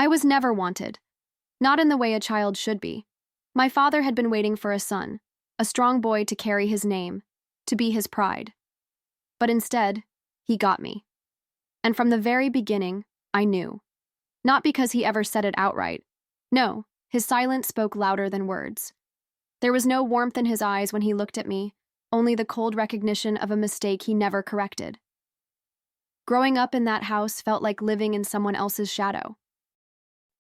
I was never wanted, not in the way a child should be. My father had been waiting for a son, a strong boy to carry his name, to be his pride. But instead, he got me. And from the very beginning, I knew. Not because he ever said it outright. No, his silence spoke louder than words. There was no warmth in his eyes when he looked at me, only the cold recognition of a mistake he never corrected. Growing up in that house felt like living in someone else's shadow.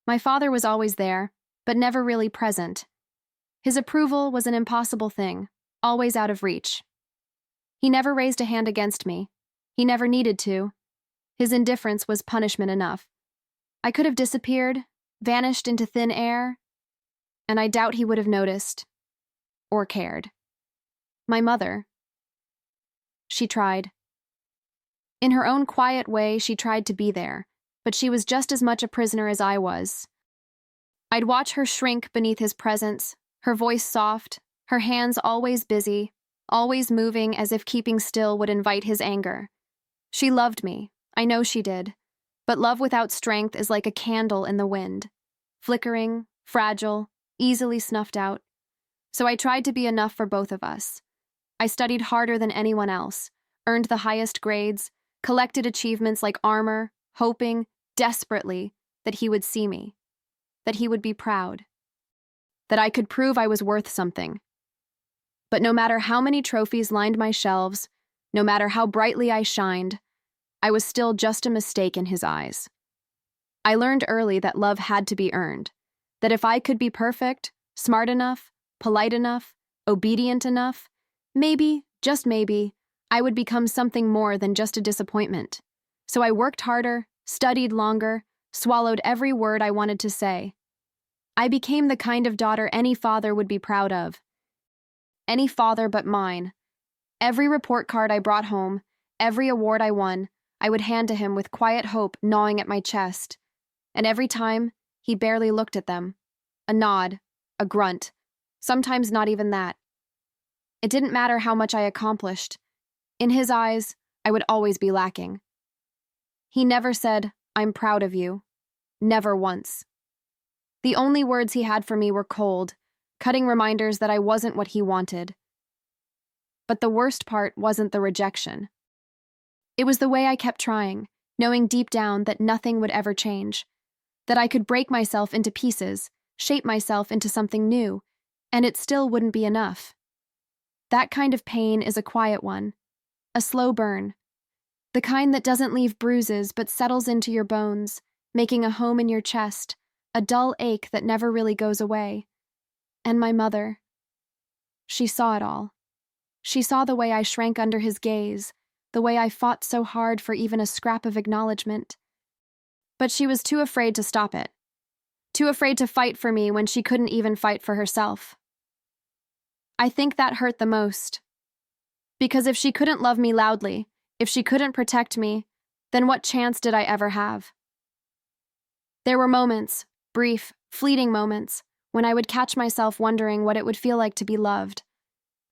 My father was always there, but never really present. His approval was an impossible thing, always out of reach. He never raised a hand against me. He never needed to. His indifference was punishment enough. I could have disappeared, vanished into thin air, and I doubt he would have noticed or cared. My mother, she tried. In her own quiet way, she tried to be there, but she was just as much a prisoner as I was. I'd watch her shrink beneath his presence, her voice soft, her hands always busy, always moving as if keeping still would invite his anger. She loved me, I know she did, but love without strength is like a candle in the wind, flickering, fragile, easily snuffed out. So I tried to be enough for both of us. I studied harder than anyone else, earned the highest grades, collected achievements like armor, hoping, desperately, that he would see me, that he would be proud, that I could prove I was worth something. But no matter how many trophies lined my shelves, no matter how brightly I shined, I was still just a mistake in his eyes. I learned early that love had to be earned, that if I could be perfect, smart enough, polite enough, obedient enough, maybe, just maybe, I would become something more than just a disappointment. So I worked harder, studied longer, swallowed every word I wanted to say. I became the kind of daughter any father would be proud of. Any father but mine. Every report card I brought home, every award I won, I would hand to him with quiet hope gnawing at my chest. And every time, he barely looked at them. A nod, a grunt, sometimes not even that. It didn't matter how much I accomplished. In his eyes, I would always be lacking. He never said, "I'm proud of you." Never once. The only words he had for me were cold, cutting reminders that I wasn't what he wanted. But the worst part wasn't the rejection. It was the way I kept trying, knowing deep down that nothing would ever change, that I could break myself into pieces, shape myself into something new, and it still wouldn't be enough. That kind of pain is a quiet one, a slow burn, the kind that doesn't leave bruises but settles into your bones, making a home in your chest, a dull ache that never really goes away. And my mother, she saw it all. She saw the way I shrank under his gaze, the way I fought so hard for even a scrap of acknowledgement. But she was too afraid to stop it, too afraid to fight for me when she couldn't even fight for herself. I think that hurt the most. Because if she couldn't love me loudly, if she couldn't protect me, then what chance did I ever have? There were moments, brief, fleeting moments, when I would catch myself wondering what it would feel like to be loved,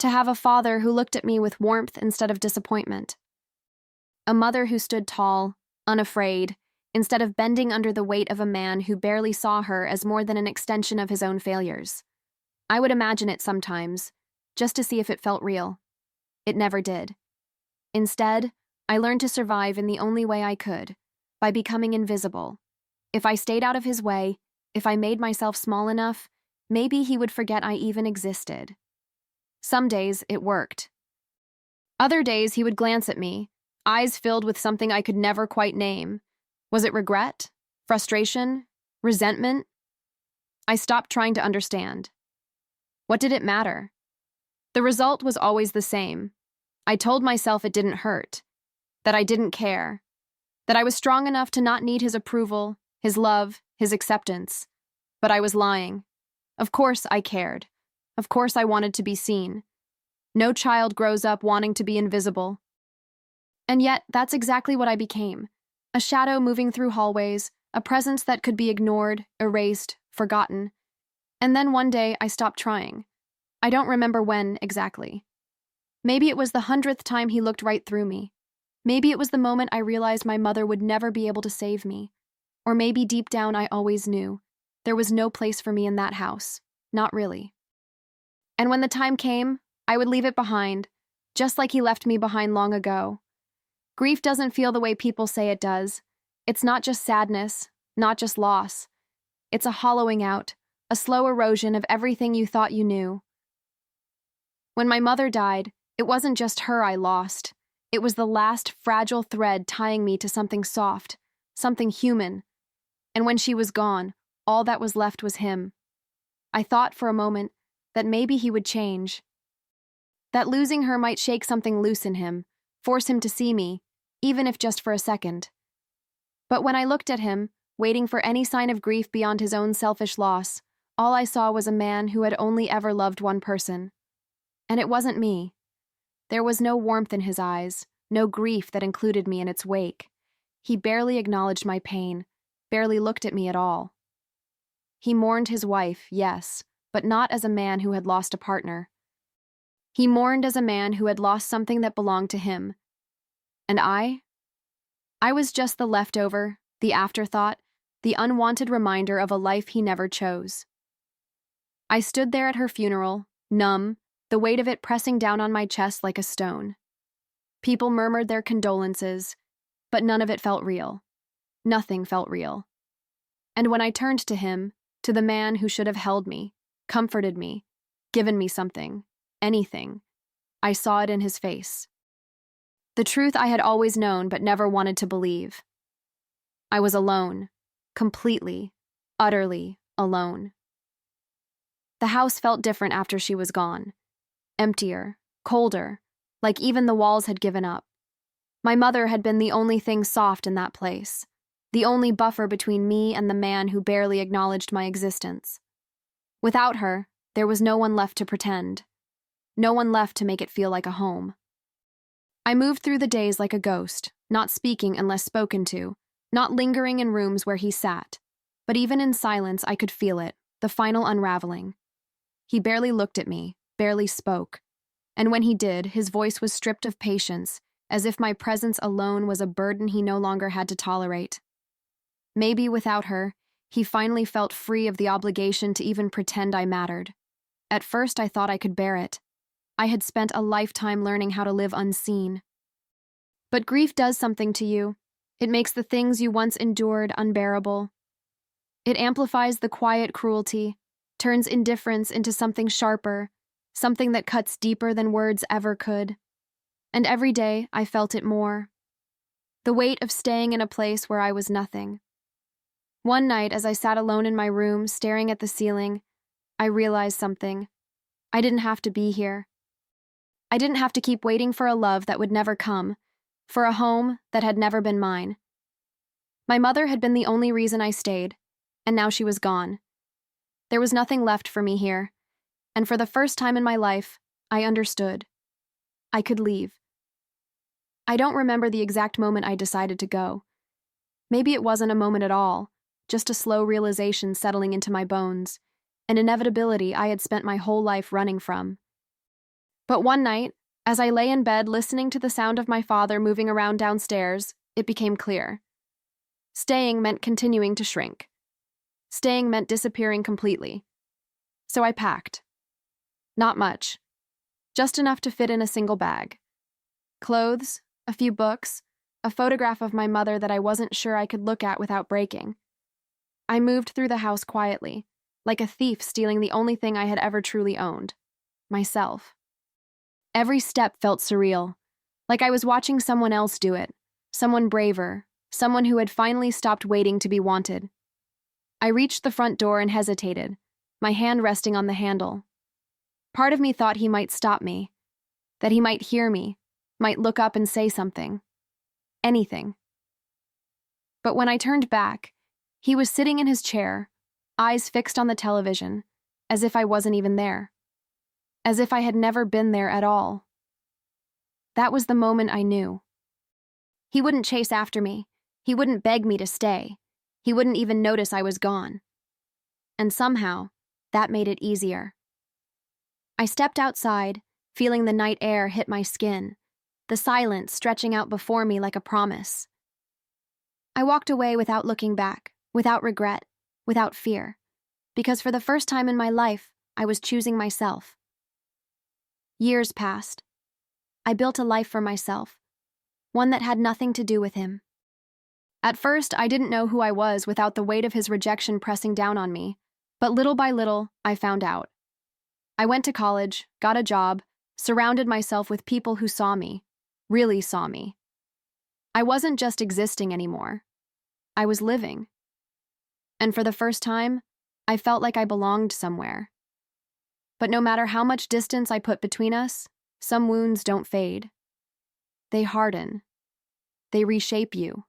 to have a father who looked at me with warmth instead of disappointment, a mother who stood tall, unafraid, instead of bending under the weight of a man who barely saw her as more than an extension of his own failures. I would imagine it sometimes, just to see if it felt real. It never did. Instead, I learned to survive in the only way I could, by becoming invisible. If I stayed out of his way, if I made myself small enough, maybe he would forget I even existed. Some days, it worked. Other days, he would glance at me, eyes filled with something I could never quite name. Was it regret? Frustration? Resentment? I stopped trying to understand. What did it matter? The result was always the same. I told myself it didn't hurt, that I didn't care, that I was strong enough to not need his approval, his love, his acceptance. But I was lying. Of course I cared. Of course I wanted to be seen. No child grows up wanting to be invisible. And yet, that's exactly what I became. A shadow moving through hallways, a presence that could be ignored, erased, forgotten. And then one day, I stopped trying. I don't remember when exactly. Maybe it was the 100th time he looked right through me. Maybe it was the moment I realized my mother would never be able to save me. Or maybe deep down I always knew there was no place for me in that house. Not really. And when the time came, I would leave it behind, just like he left me behind long ago. Grief doesn't feel the way people say it does. It's not just sadness, not just loss. It's a hollowing out, a slow erosion of everything you thought you knew. When my mother died, it wasn't just her I lost. It was the last fragile thread tying me to something soft, something human. And when she was gone, all that was left was him. I thought for a moment that maybe he would change. That losing her might shake something loose in him, force him to see me, even if just for a second. But when I looked at him, waiting for any sign of grief beyond his own selfish loss, all I saw was a man who had only ever loved one person. And it wasn't me. There was no warmth in his eyes, no grief that included me in its wake. He barely acknowledged my pain, barely looked at me at all. He mourned his wife, yes, but not as a man who had lost a partner. He mourned as a man who had lost something that belonged to him. And I was just the leftover, the afterthought, the unwanted reminder of a life he never chose. I stood there at her funeral, numb, the weight of it pressing down on my chest like a stone. People murmured their condolences, but none of it felt real. Nothing felt real. And when I turned to him, to the man who should have held me, comforted me, given me something, anything, I saw it in his face. The truth I had always known but never wanted to believe. I was alone, completely, utterly alone. The house felt different after she was gone. Emptier, colder, like even the walls had given up. My mother had been the only thing soft in that place, the only buffer between me and the man who barely acknowledged my existence. Without her, there was no one left to pretend, no one left to make it feel like a home. I moved through the days like a ghost, not speaking unless spoken to, not lingering in rooms where he sat, but even in silence I could feel it, the final unraveling. He barely looked at me, barely spoke, and when he did, his voice was stripped of patience, as if my presence alone was a burden he no longer had to tolerate. Maybe without her, he finally felt free of the obligation to even pretend I mattered. At first I thought I could bear it. I had spent a lifetime learning how to live unseen. But grief does something to you. It makes the things you once endured unbearable. It amplifies the quiet cruelty, turns indifference into something sharper, something that cuts deeper than words ever could. And every day I felt it more. The weight of staying in a place where I was nothing. One night, as I sat alone in my room, staring at the ceiling, I realized something. I didn't have to be here. I didn't have to keep waiting for a love that would never come, for a home that had never been mine. My mother had been the only reason I stayed, and now she was gone. There was nothing left for me here, and for the first time in my life, I understood. I could leave. I don't remember the exact moment I decided to go. Maybe it wasn't a moment at all, just a slow realization settling into my bones, an inevitability I had spent my whole life running from. But one night, as I lay in bed listening to the sound of my father moving around downstairs, it became clear. Staying meant continuing to shrink. Staying meant disappearing completely. So I packed. Not much. Just enough to fit in a single bag. Clothes, a few books, a photograph of my mother that I wasn't sure I could look at without breaking. I moved through the house quietly, like a thief stealing the only thing I had ever truly owned, myself. Every step felt surreal, like I was watching someone else do it, someone braver, someone who had finally stopped waiting to be wanted. I reached the front door and hesitated, my hand resting on the handle. Part of me thought he might stop me, that he might hear me, might look up and say something. Anything. But when I turned back, he was sitting in his chair, eyes fixed on the television, as if I wasn't even there. As if I had never been there at all. That was the moment I knew. He wouldn't chase after me. He wouldn't beg me to stay. He wouldn't even notice I was gone. And somehow, that made it easier. I stepped outside, feeling the night air hit my skin, the silence stretching out before me like a promise. I walked away without looking back, without regret, without fear, because for the first time in my life, I was choosing myself. Years passed. I built a life for myself, one that had nothing to do with him. At first, I didn't know who I was without the weight of his rejection pressing down on me, but little by little, I found out. I went to college, got a job, surrounded myself with people who saw me, really saw me. I wasn't just existing anymore. I was living. And for the first time, I felt like I belonged somewhere. But no matter how much distance I put between us, some wounds don't fade. They harden. They reshape you.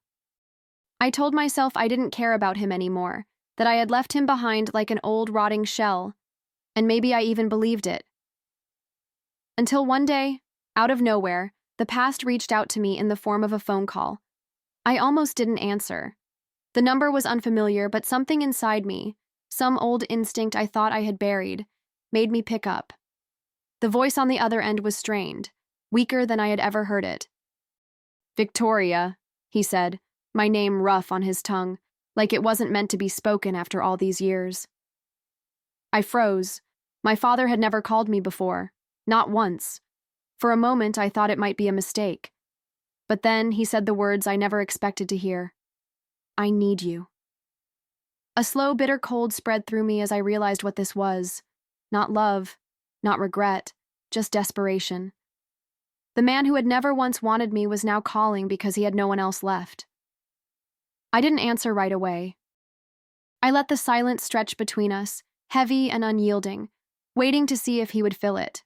I told myself I didn't care about him anymore, that I had left him behind like an old rotting shell, and maybe I even believed it. Until one day, out of nowhere, the past reached out to me in the form of a phone call. I almost didn't answer. The number was unfamiliar, but something inside me, some old instinct I thought I had buried, made me pick up. The voice on the other end was strained, weaker than I had ever heard it. "Victoria," he said, my name rough on his tongue, like it wasn't meant to be spoken after all these years. I froze. My father had never called me before, not once. For a moment, I thought it might be a mistake. But then he said the words I never expected to hear. "I need you." A slow, bitter cold spread through me as I realized what this was. Not love, not regret, just desperation. The man who had never once wanted me was now calling because he had no one else left. I didn't answer right away. I let the silence stretch between us, heavy and unyielding, waiting to see if he would fill it.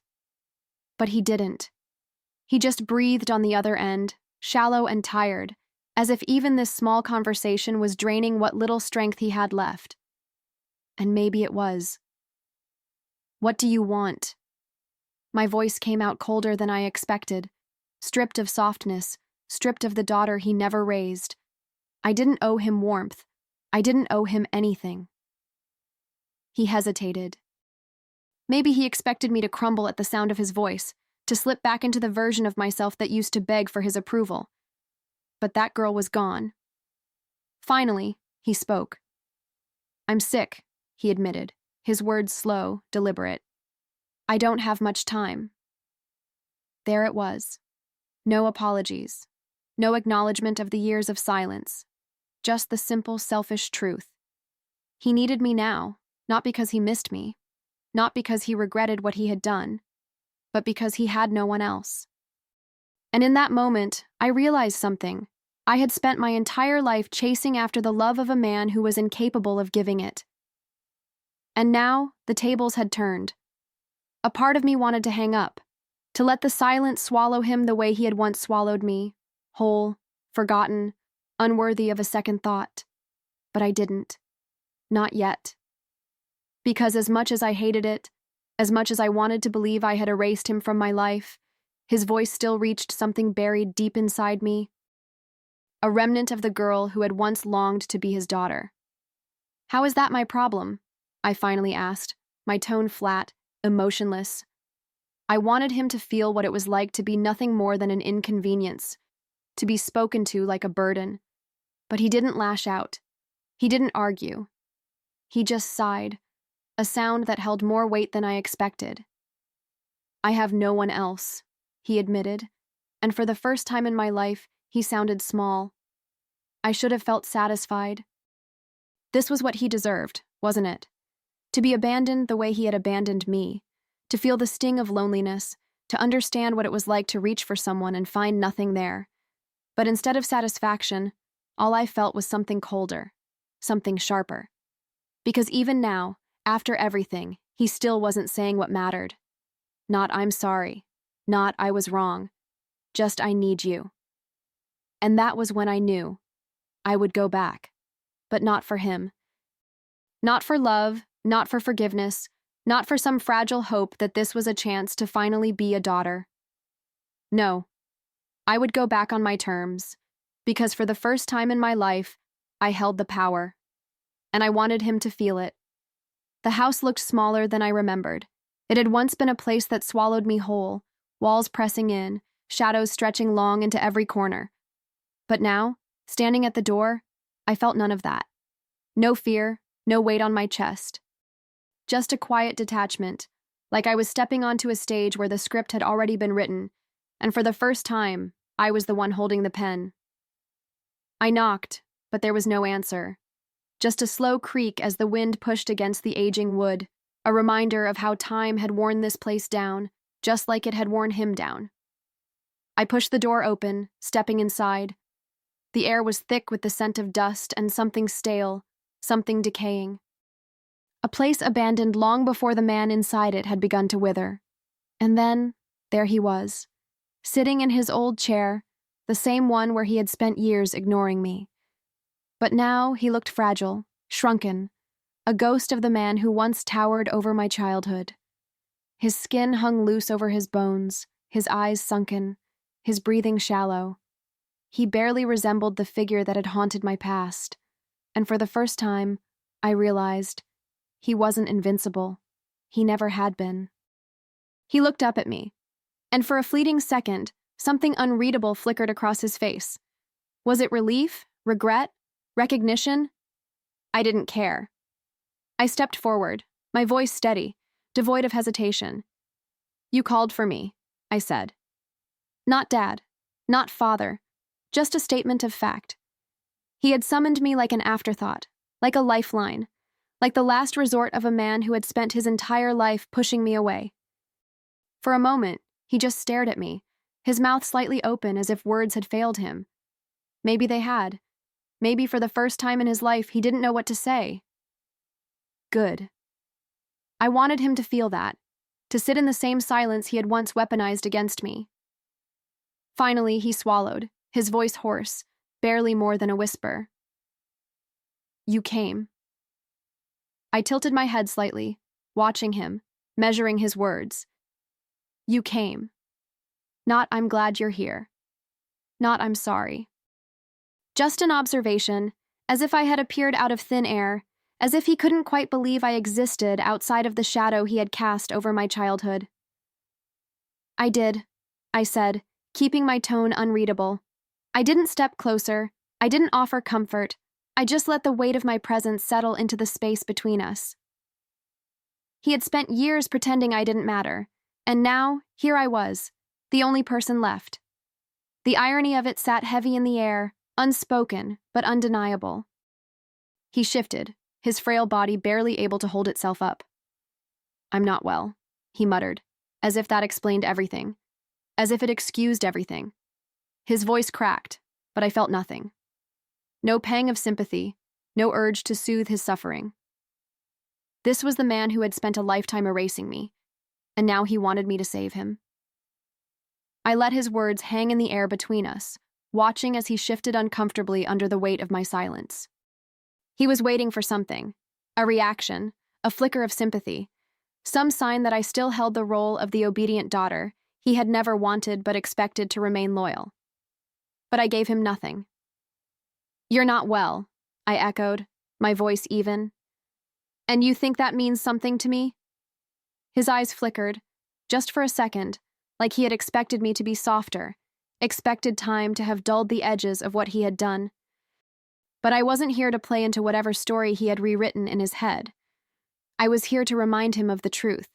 But he didn't. He just breathed on the other end, shallow and tired, as if even this small conversation was draining what little strength he had left. And maybe it was. "What do you want?" My voice came out colder than I expected, stripped of softness, stripped of the daughter he never raised. I didn't owe him warmth. I didn't owe him anything. He hesitated. Maybe he expected me to crumble at the sound of his voice, to slip back into the version of myself that used to beg for his approval. But that girl was gone. Finally, he spoke. "I'm sick," he admitted, his words slow, deliberate. "I don't have much time." There it was. No apologies. No acknowledgement of the years of silence. Just the simple, selfish truth. He needed me now, not because he missed me, not because he regretted what he had done, but because he had no one else. And in that moment, I realized something. I had spent my entire life chasing after the love of a man who was incapable of giving it. And now, the tables had turned. A part of me wanted to hang up, to let the silence swallow him the way he had once swallowed me, whole, forgotten, unworthy of a second thought. But I didn't. Not yet. Because as much as I hated it, as much as I wanted to believe I had erased him from my life, his voice still reached something buried deep inside me, a remnant of the girl who had once longed to be his daughter. "How is that my problem?" I finally asked, my tone flat, emotionless. I wanted him to feel what it was like to be nothing more than an inconvenience, to be spoken to like a burden. But he didn't lash out. He didn't argue. He just sighed, a sound that held more weight than I expected. "I have no one else," he admitted, and for the first time in my life, he sounded small. I should have felt satisfied. This was what he deserved, wasn't it? To be abandoned the way he had abandoned me, to feel the sting of loneliness, to understand what it was like to reach for someone and find nothing there. But instead of satisfaction, all I felt was something colder, something sharper. Because even now, after everything, he still wasn't saying what mattered. Not "I'm sorry," not "I was wrong," just "I need you." And that was when I knew I would go back, but not for him. Not for love, not for forgiveness, not for some fragile hope that this was a chance to finally be a daughter. No, I would go back on my terms, because for the first time in my life, I held the power, and I wanted him to feel it. The house looked smaller than I remembered. It had once been a place that swallowed me whole, walls pressing in, shadows stretching long into every corner. But now, standing at the door, I felt none of that. No fear, no weight on my chest. Just a quiet detachment, like I was stepping onto a stage where the script had already been written, and for the first time, I was the one holding the pen. I knocked, but there was no answer. Just a slow creak as the wind pushed against the aging wood, a reminder of how time had worn this place down, just like it had worn him down. I pushed the door open, stepping inside. The air was thick with the scent of dust and something stale, something decaying. A place abandoned long before the man inside it had begun to wither. And then, there he was, sitting in his old chair, the same one where he had spent years ignoring me. But now he looked fragile, shrunken, a ghost of the man who once towered over my childhood. His skin hung loose over his bones, his eyes sunken, his breathing shallow. He barely resembled the figure that had haunted my past, and for the first time, I realized he wasn't invincible. He never had been. He looked up at me, and for a fleeting second, something unreadable flickered across his face. Was it relief, regret, recognition? I didn't care. I stepped forward, my voice steady, devoid of hesitation. "You called for me," I said. Not Dad, not Father, just a statement of fact. He had summoned me like an afterthought, like a lifeline, like the last resort of a man who had spent his entire life pushing me away. For a moment, he just stared at me, his mouth slightly open as if words had failed him. Maybe they had. Maybe for the first time in his life, he didn't know what to say. Good. I wanted him to feel that, to sit in the same silence he had once weaponized against me. Finally, he swallowed, his voice hoarse, barely more than a whisper. "You came." I tilted my head slightly, watching him, measuring his words. "You came. Not I'm glad you're here. Not I'm sorry." Just an observation, as if I had appeared out of thin air, as if he couldn't quite believe I existed outside of the shadow he had cast over my childhood. "I did," I said, keeping my tone unreadable. I didn't step closer. I didn't offer comfort. I just let the weight of my presence settle into the space between us. He had spent years pretending I didn't matter, and now, here I was, the only person left. The irony of it sat heavy in the air, unspoken, but undeniable. He shifted, his frail body barely able to hold itself up. "I'm not well," he muttered, as if that explained everything, as if it excused everything. His voice cracked, but I felt nothing. No pang of sympathy, no urge to soothe his suffering. This was the man who had spent a lifetime erasing me, and now he wanted me to save him. I let his words hang in the air between us, watching as he shifted uncomfortably under the weight of my silence. He was waiting for something, a reaction, a flicker of sympathy, some sign that I still held the role of the obedient daughter he had never wanted but expected to remain loyal. But I gave him nothing. "You're not well," I echoed, my voice even. "And you think that means something to me?" His eyes flickered, just for a second, like he had expected me to be softer, expected time to have dulled the edges of what he had done. But I wasn't here to play into whatever story he had rewritten in his head. I was here to remind him of the truth.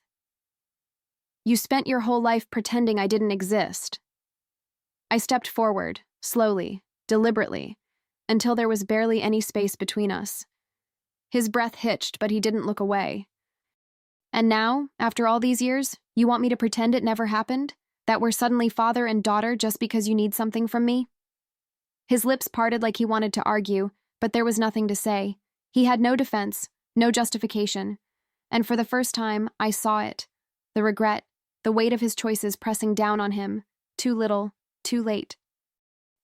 "You spent your whole life pretending I didn't exist." I stepped forward, slowly, deliberately, until there was barely any space between us. His breath hitched, but he didn't look away. "And now, after all these years, you want me to pretend it never happened? That we're suddenly father and daughter just because you need something from me?" His lips parted like he wanted to argue, but there was nothing to say. He had no defense, no justification. And for the first time, I saw it. The regret, the weight of his choices pressing down on him. Too little, too late.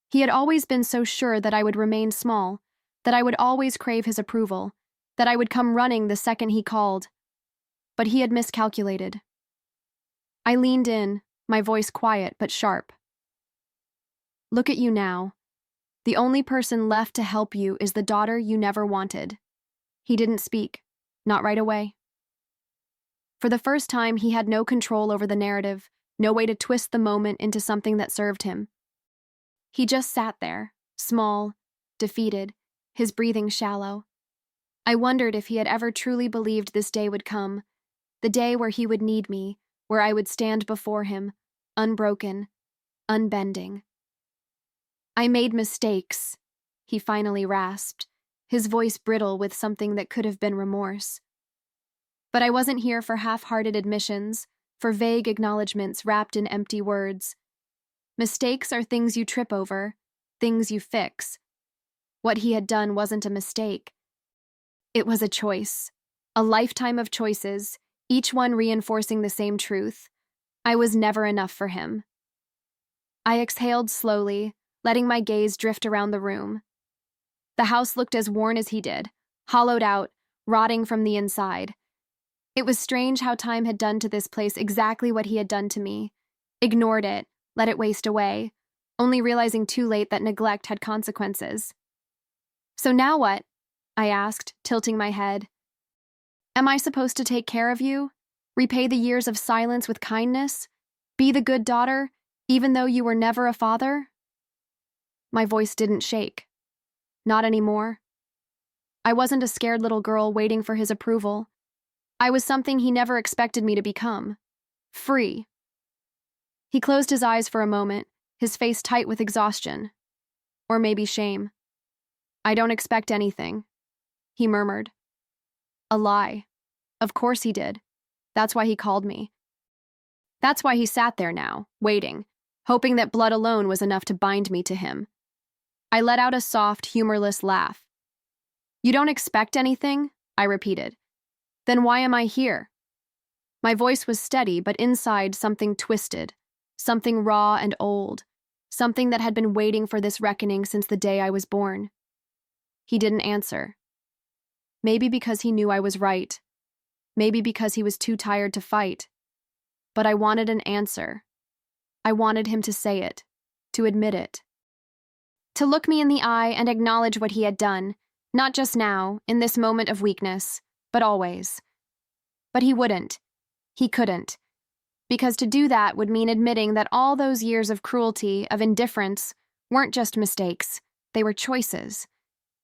He had always been so sure that I would remain small, that I would always crave his approval, that I would come running the second he called. But he had miscalculated. I leaned in, my voice quiet but sharp. "Look at you now. The only person left to help you is the daughter you never wanted." He didn't speak, not right away. For the first time, he had no control over the narrative, no way to twist the moment into something that served him. He just sat there, small, defeated, his breathing shallow. I wondered if he had ever truly believed this day would come, the day where he would need me, where I would stand before him, unbroken, unbending. I made mistakes, he finally rasped, his voice brittle with something that could have been remorse. But I wasn't here for half-hearted admissions, for vague acknowledgments wrapped in empty words. Mistakes are things you trip over, things you fix. What he had done wasn't a mistake. It was a choice, a lifetime of choices, each one reinforcing the same truth. I was never enough for him. I exhaled slowly, letting my gaze drift around the room. The house looked as worn as he did, hollowed out, rotting from the inside. It was strange how time had done to this place exactly what he had done to me. Ignored it, let it waste away, only realizing too late that neglect had consequences. So now what? I asked, tilting my head. Am I supposed to take care of you? Repay the years of silence with kindness? Be the good daughter, even though you were never a father? My voice didn't shake. Not anymore. I wasn't a scared little girl waiting for his approval. I was something he never expected me to become. Free. He closed his eyes for a moment, his face tight with exhaustion. Or maybe shame. I don't expect anything, he murmured. A lie. Of course he did. That's why he called me. That's why he sat there now, waiting, hoping that blood alone was enough to bind me to him. I let out a soft, humorless laugh. You don't expect anything? I repeated. Then why am I here? My voice was steady, but inside something twisted, something raw and old, something that had been waiting for this reckoning since the day I was born. He didn't answer. Maybe because he knew I was right. Maybe because he was too tired to fight. But I wanted an answer. I wanted him to say it, to admit it. To look me in the eye and acknowledge what he had done, not just now, in this moment of weakness, but always. But he wouldn't. He couldn't. Because to do that would mean admitting that all those years of cruelty, of indifference, weren't just mistakes, they were choices.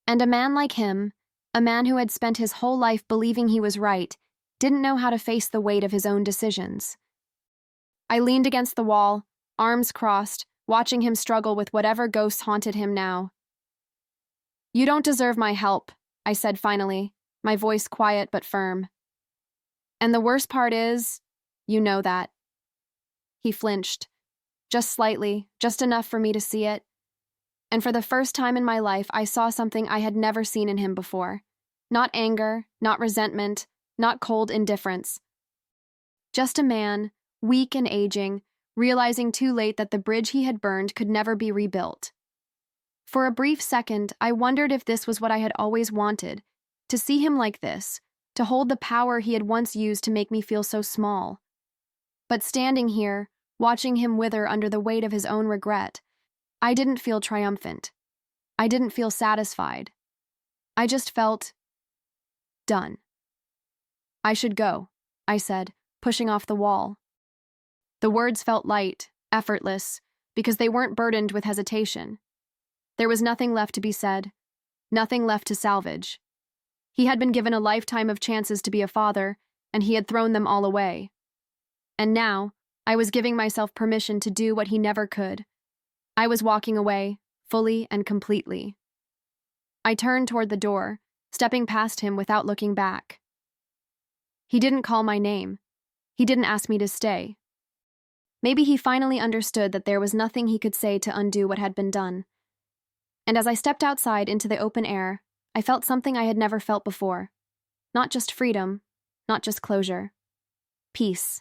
And a man like him, a man who had spent his whole life believing he was right, didn't know how to face the weight of his own decisions. I leaned against the wall, arms crossed, watching him struggle with whatever ghosts haunted him now. You don't deserve my help, I said finally, my voice quiet but firm. And the worst part is, you know that. He flinched, just slightly, just enough for me to see it. And for the first time in my life, I saw something I had never seen in him before. Not anger, not resentment, not cold indifference. Just a man, weak and aging, realizing too late that the bridge he had burned could never be rebuilt. For a brief second, I wondered if this was what I had always wanted, to see him like this, to hold the power he had once used to make me feel so small. But standing here, watching him wither under the weight of his own regret, I didn't feel triumphant. I didn't feel satisfied. I just felt done. I should go, I said, pushing off the wall. The words felt light, effortless, because they weren't burdened with hesitation. There was nothing left to be said, nothing left to salvage. He had been given a lifetime of chances to be a father, and he had thrown them all away. And now, I was giving myself permission to do what he never could. I was walking away, fully and completely. I turned toward the door, stepping past him without looking back. He didn't call my name. He didn't ask me to stay. Maybe he finally understood that there was nothing he could say to undo what had been done. And as I stepped outside into the open air, I felt something I had never felt before. Not just freedom, not just closure. Peace.